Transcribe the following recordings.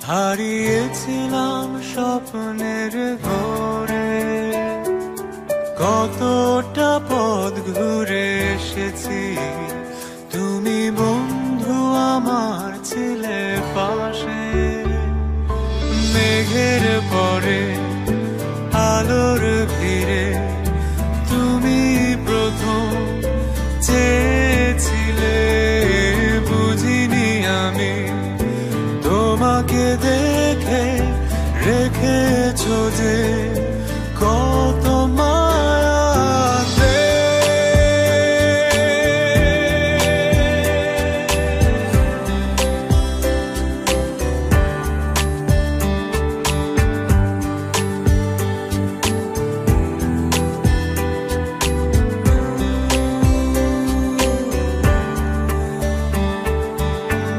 হারিয়েছিলাম স্বপ্নের ঘরে, কতটা পথ ঘুরে এসেছি, তুমি বন্ধু আমার ছিলে পাশে। মেঘের পরে আলোর ভিড়ে তুমি প্রথম চেয়েছিলে, বুঝিনি আমি তোমাকে দেখে রেখেছো যে কত মায়াতে।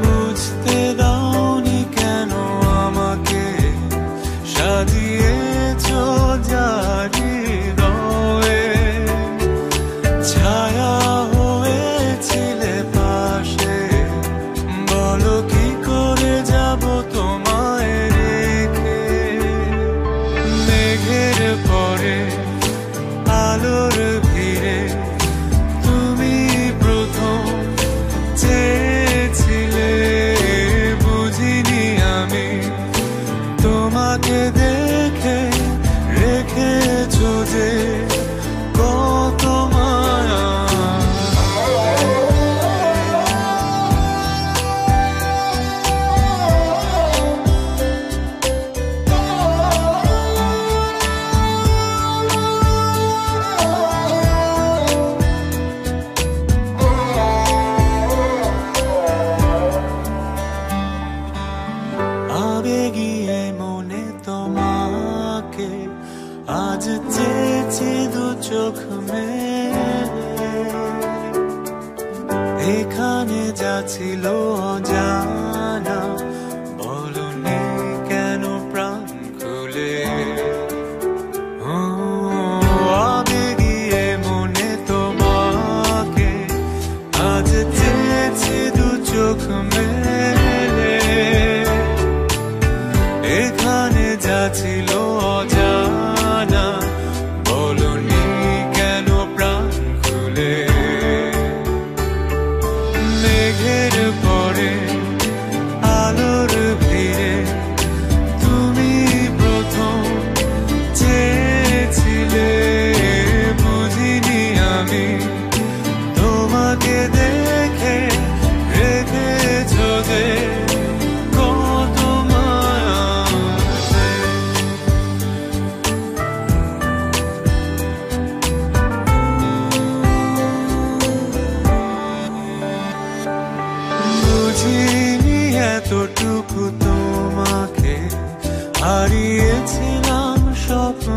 বুঝতে দাওনি কেন আমাকে, সাজিয়েছো জারি রয়ে, ছায়া হয়েছিলে পাশে, বলো কি করে যাব তোমায় রেখে। মেঘের পরে আলোর ভিড়ে তুমি প্রথম চেয়েছিলে, বুঝিনি আমি তোমাকে দেখে রেখেছো যে কত মায়া। আবেগিয়ে মনে তোমাকে আজ চেয়েছি দু চোখ মেলে, এখানে যা ছিল অজানা, বলনি কেন প্রাণ খুলে। আবেগিয়ে মনে তোমাকে আজ চেয়েছি দু চোখ মেলে, এখানে যা ছিল অজানা, বলনি কেন প্রাণ খুলে। মেঘের পরে আলোর ভিড়ে তুমি প্রথম চেয়েছিলে, বুঝিনি আমি তোমাকে দেখে রেখেছো যে কত মায়াতে। বুঝিনি এতটুকু তোমাকে, হারিয়েছিলাম স্বপ্ন